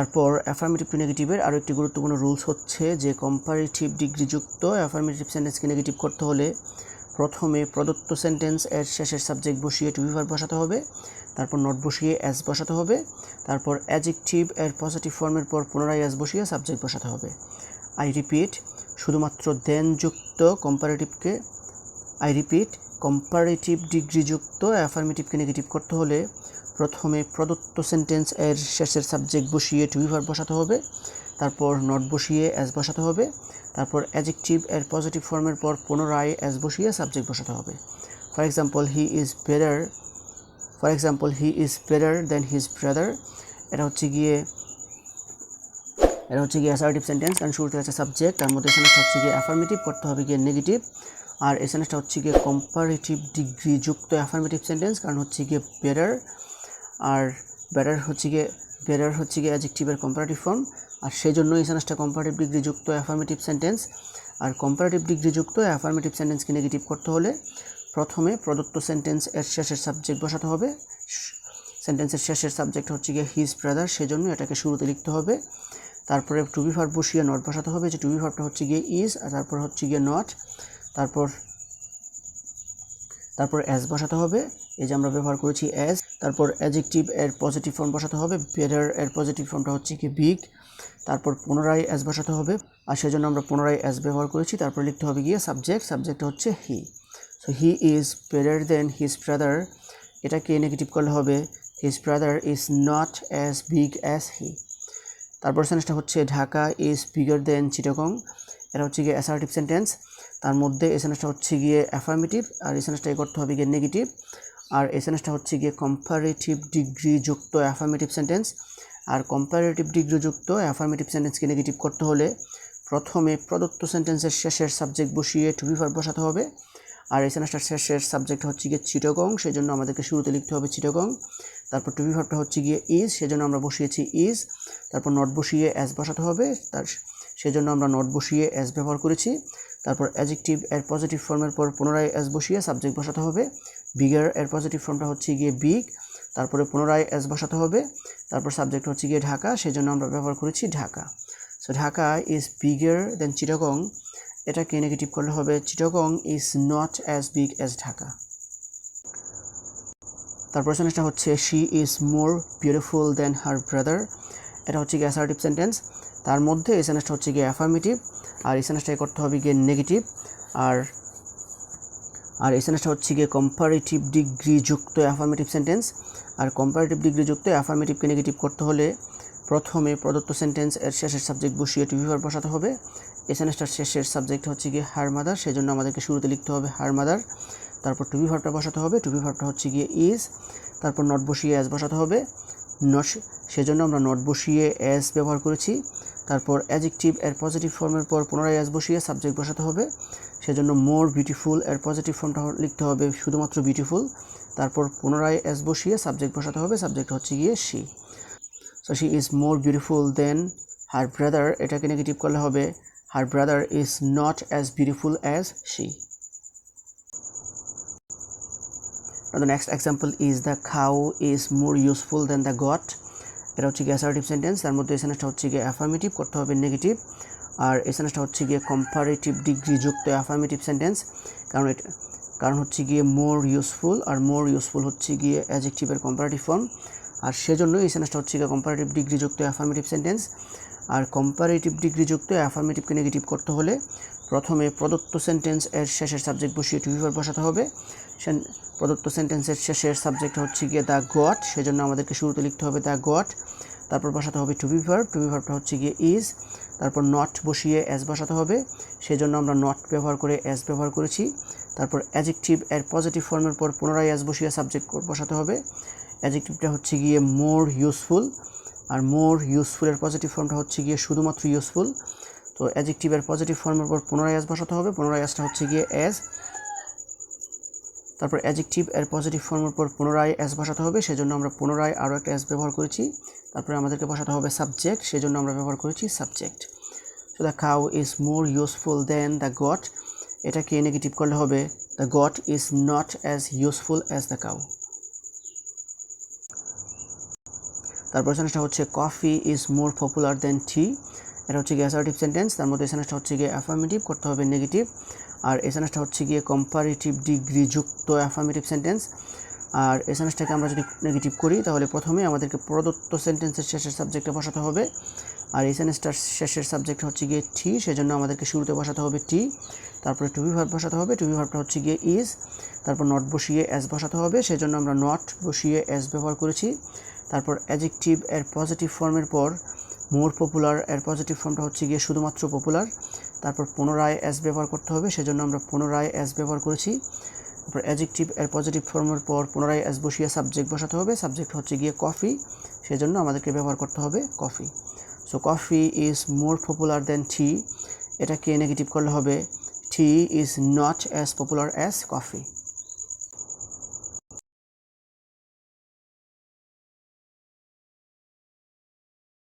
তারপর affirmative two নেগেটিভের আরও একটি গুরুত্বপূর্ণ রুলস হচ্ছে যে কম্পারেটিভ ডিগ্রিযুক্ত অ্যাফার্মেটিভ সেন্টেন্সকে নেগেটিভ করতে হলে প্রথমে প্রদত্ত সেন্টেন্স এর শেষের সাবজেক্ট বসিয়ে টু বি ভার্ব বসাতে হবে, তারপর নট বসিয়ে অ্যাজ বসাতে হবে, তারপর অ্যাডজেক্টিভ এর পজিটিভ ফর্মের পর পুনরায় অ্যাজ বসিয়ে সাবজেক্ট বসাতে হবে। আই রিপিট, শুধুমাত্র দেন যুক্ত কম্পারেটিভকে কম্পারেটিভ ডিগ্রিযুক্ত অ্যাফার্মেটিভকে নেগেটিভ করতে হলে প্রথমে প্রদত্ত সেন্টেন্স এর শেষের সাবজেক্ট বসিয়ে টু বি ভার্ব বসাতে হবে, তারপর নট বসিয়ে অ্যাজ বসাতে হবে, তারপর অ্যাডজেক্টিভ এর পজিটিভ ফর্মের পর পুনরায় অ্যাজ বসিয়ে সাবজেক্ট বসাতে হবে। For example he is better than his brother. এটা হচ্ছে গিয়ে অ্যাসার্টিভ সেন্টেন্স, কারণ শুরুতে আছে সাবজেক্ট, তার মধ্যে সেন্টেন্সটা হচ্ছে গিয়ে অ্যাফার্মেটিভ, করতে হবে গিয়ে নেগেটিভ। আর এই সেন্টেন্সটা হচ্ছে গিয়ে কম্পারেটিভ ডিগ্রিযুক্ত অ্যাফার্মেটিভ সেন্টেন্স, কারণ হচ্ছে গিয়ে বেটার, আর বেটার হচ্ছে গিয়ে অ্যাডজেক্টিভের কম্পারেটিভ ফর্ম, আর সেই জন্য এই সেন্টেন্সটা কম্পারেটিভ ডিগ্রিযুক্ত অ্যাফার্মেটিভ সেন্টেন্স। আর কম্পারেটিভ ডিগ্রিযুক্ত অ্যাফার্মেটিভ সেন্টেন্সকে নেগেটিভ করতে হলে প্রথমে প্রদত্ত সেন্টেন্স এর শেষের সাবজেক্ট বসাতে হবে। সেন্টেন্সের শেষের সাবজেক্ট হচ্ছে গিয়ে হিজ ব্রাদার, সেজন্য এটাকে শুরুতে লিখতে হবে। তারপরে টু বি ভার্ব বসিয়ে নট বসাতে হবে, যে টু বি ভার্বটা হচ্ছে গিয়ে ইজ, আর তারপর হচ্ছে গিয়ে নট, তারপর অ্যাজ বসাতে হবে, এই যে আমরা ব্যবহার করেছি অ্যাজ। তারপর অ্যাডজেক্টিভ এর পজিটিভ ফর্ম বসাতে হবে, বেটার এর পজিটিভ ফর্মটা হচ্ছে কি বিগ, তারপর পুনরায় অ্যাজ বসাতে হবে, আর সেজন্য আমরা পুনরায় অ্যাজ ব্যবহার করেছি। তারপর লিখতে হবে গিয়ে সাবজেক্টটা হচ্ছে he. So he is better than his brother, এটাকে নেগেটিভ করলে হবে his brother is not as big as he. তারপর সেন্টেন্সটা হচ্ছে Dhaka is bigger than Chittagong. এটা হচ্ছে গিয়ে অ্যাসার্টিভ সেন্টেন্স, তার মধ্যে এই সেন্টেন্সটা হচ্ছে গিয়ে অ্যাফার্মেটিভ, আর এই সেন্টেন্সটা করতে হবে গিয়ে নেগেটিভ। আর এই সেন্টেন্সটা হচ্ছে গিয়ে কম্পারেটিভ ডিগ্রিযুক্ত অ্যাফার্মেটিভ সেন্টেন্স। আর কম্পারেটিভ ডিগ্রিযুক্ত অ্যাফার্মেটিভ সেন্টেন্সকে নেগেটিভ করতে হলে প্রথমে প্রদত্ত সেন্টেন্সের শেষের সাবজেক্ট বসিয়ে টু বি ভার্ব বসাতে হবে। আর এই সেন্টেন্সটার শেষের সাবজেক্ট হচ্ছে গিয়ে চিটাগং, সেই জন্য আমাদেরকে শুরুতে লিখতে হবে চিটাগং। তারপর টু বি ভার্বটা হচ্ছে গিয়ে ইজ, সেজন্য আমরা বসিয়েছি ইজ। তারপর নট বসিয়ে অ্যাজ বসাতে হবে, সেজন্য আমরা নট বসিয়ে অ্যাজ ব্যবহার করেছি। তারপর অ্যাডজেক্টিভ এর পজিটিভ ফর্মের পর পুনরায় অ্যাজ বসিয়ে সাবজেক্ট বসাতে হবে। বিগার এর পজিটিভ ফর্মটা হচ্ছে গিয়ে বিগ, তারপরে পুনরায় অ্যাজ বসাতে হবে। তারপর সাবজেক্ট হচ্ছে গিয়ে ঢাকা, সেজন্য আমরা ব্যবহার করেছি Dhaka. So Dhaka is bigger than Chittagong, এটাকে নেগেটিভ করলে হবে Chittagong is not as big as Dhaka. তারপর সেন্টেন্সটা হচ্ছে she is more beautiful then her brother. এটা হচ্ছে গিয়ে অ্যাসার্টিভ সেন্টেন্স, তার মধ্যে এই সেন্টেন্সটা হচ্ছে গিয়ে অ্যাফার্মেটিভ, আর এই সেন্টেন্সটাকে করতে হবে গিয়ে নেগেটিভ। আর এই সেন্টেন্সটা হচ্ছে গিয়ে কম্পারেটিভ ডিগ্রিযুক্ত অ্যাফার্মেটিভ সেন্টেন্স। আর কম্পারেটিভ ডিগ্রিযুক্ত অ্যাফার্মেটিভকে নেগেটিভ করতে হলে প্রথমে প্রদত্ত সেন্টেন্স এর শেষের সাবজেক্ট বসিয়ে টু বি ভার্ব বসাতে হবে। এই সেন্টেন্সটার শেষের সাবজেক্ট হচ্ছে গিয়ে হার মাদার, সেজন্য আমাদেরকে শুরুতে লিখতে হবে হার মাদার। তারপর টু বি ভার্বটা বসাতে হবে, টু বি ভার্বটা হচ্ছে গিয়ে ইজ। তারপর নট বসিয়ে অ্যাজ বসাতে হবে, সেজন্য আমরা নট বসিয়ে অ্যাজ ব্যবহার করেছি। তারপর অ্যাডজেক্টিভ এর পজিটিভ ফর্মের পর পুনরায় অ্যাজ বসিয়ে সাবজেক্ট বসাতে হবে, সেজন্য মোর বিউটিফুল এর পজিটিভ ফর্মটা লিখতে হবে শুধুমাত্র বিউটিফুল। তারপর পুনরায় অ্যাজ বসিয়ে সাবজেক্ট বসাতে হবে, সাবজেক্ট হচ্ছে গিয়ে she. So she is more beautiful then her brother, এটাকে নেগেটিভ করলে হবে her brother is not as beautiful as she. Now the next example is the cow is more useful than the goat. এটা হচ্ছে গিয়ে assertive sentence, তার মধ্যে এই সেন্টেন্সটা হচ্ছে গিয়ে অ্যাফার্মেটিভ, করতে হবে নেগেটিভ। আর এই সেন্টেন্সটা হচ্ছে গিয়ে কম্পারেটিভ ডিগ্রিযুক্ত অ্যাফার্মেটিভ সেন্টেন্স, কারণ হচ্ছে গিয়ে মোর ইউজফুল, আর মোর ইউজফুল হচ্ছে গিয়ে অ্যাডজেক্টিভের কম্পারেটিভ ফর্ম, আর সেজন্য এই সেন্টেন্সটা হচ্ছে গিয়ে কম্পারেটিভ ডিগ্রিযুক্ত অ্যাফার্মেটিভ সেন্টেন্স। আর কম্পারেটিভ ডিগ্রিযুক্ত অ্যাফার্মেটিভকে নেগেটিভ করতে হলে প্রথমে প্রদত্ত সেন্টেন্স এর শেষের সাবজেক্ট বসিয়ে টু বি ভার্ব বসাতে হবে। প্রদত্ত সেন্টেন্সের শেষের সাবজেক্ট হচ্ছে গিয়ে দ্য গট, সেজন্য আমাদেরকে শুরুতে লিখতে হবে দ্য গট। তারপর বসাতে হবে টু বি ভার্বটা হচ্ছে গিয়ে ইজ। তারপর নট বসিয়ে অ্যাজ বসাতে হবে, সেজন্য আমরা নট ব্যবহার করে অ্যাজ ব্যবহার করেছি। তারপর অ্যাডজেক্টিভ এর পজিটিভ ফর্মের পর পুনরায় অ্যাজ বসিয়ে সাবজেক্ট বসাতে হবে। অ্যাডজেক্টিভটা হচ্ছে গিয়ে মোর ইউজফুল, আর মোর ইউজফুলের পজিটিভ ফর্মটা হচ্ছে গিয়ে শুধুমাত্র ইউজফুল। তো অ্যাডজেক্টিভের পজিটিভ ফর্মের পর পুনরায় অ্যাজ বসাতে হবে, পুনরায় অ্যাজটা হচ্ছে গিয়ে অ্যাজ। তারপর অ্যাডজেক্টিভ এর পজিটিভ ফর্মের পর পুনরায় অ্যাজ বসাতে হবে, সেজন্য আমরা পুনরায় আরও একটা অ্যাজ ব্যবহার করেছি। তারপরে আমাদেরকে বসাতে হবে সাবজেক্ট, সেজন্য আমরা ব্যবহার করেছি subject. So the cow is more useful than the goat, এটাকে নেগেটিভ করলে হবে the goat is not as useful as the cow. তারপর সেন্টেন্সটা হচ্ছে coffee is more popular than tea, এটা হচ্ছে গিয়ে অ্যাসার্টিভ সেন্টেন্স। তার মধ্যে সেন্টেন্সটা হচ্ছে গিয়ে অ্যাফার্মেটিভ, করতে হবে নেগেটিভ। আর এই সেন্টেন্সটা হচ্ছে গিয়ে কম্পারেটিভ ডিগ্রি যুক্ত অ্যাফার্মেটিভ সেন্টেন্স। আর এই সেন্টেন্সটাকে আমরা যদি নেগেটিভ করি তাহলে প্রথমে আমাদেরকে প্রদত্ত সেন্টেন্সের শেষের সাবজেক্টে বসাতে হবে। আর এই সেন্টেন্সটার শেষের সাবজেক্ট হচ্ছে গিয়ে টি, সেজন্য আমাদেরকে শুরুতে বসাতে হবে টি। তারপরে টু বি ভার্ব বসাতে হবে, টু বি ভার্বটা হচ্ছে গিয়ে ইজ। তারপর নট বসিয়ে এস বসাতে হবে, সেজন্য আমরা নট বসিয়ে এস ব্যবহার করেছি। তারপর অ্যাডজেক্টিভ এর পজিটিভ ফর্মের পর মোর পপুলার এর পজিটিভ ফর্মটা হচ্ছে গিয়ে শুধুমাত্র পপুলার। তারপর পুনরায় এস ব্যবহার করতে হবে, সেজন্য আমরা পুনরায় এস ব্যবহার করেছি। তারপর অ্যাডজেক্টিভ এর পজিটিভ ফর্মের পর পুনরায় এস বসিয়ে সাবজেক্ট বসাতে হবে, সাবজেক্ট হচ্ছে গিয়ে কফি, সেজন্য আমাদেরকে ব্যবহার করতে হবে coffee. So coffee is more popular than tea, এটাকে নেগেটিভ করলে হবে tea is not as popular as coffee.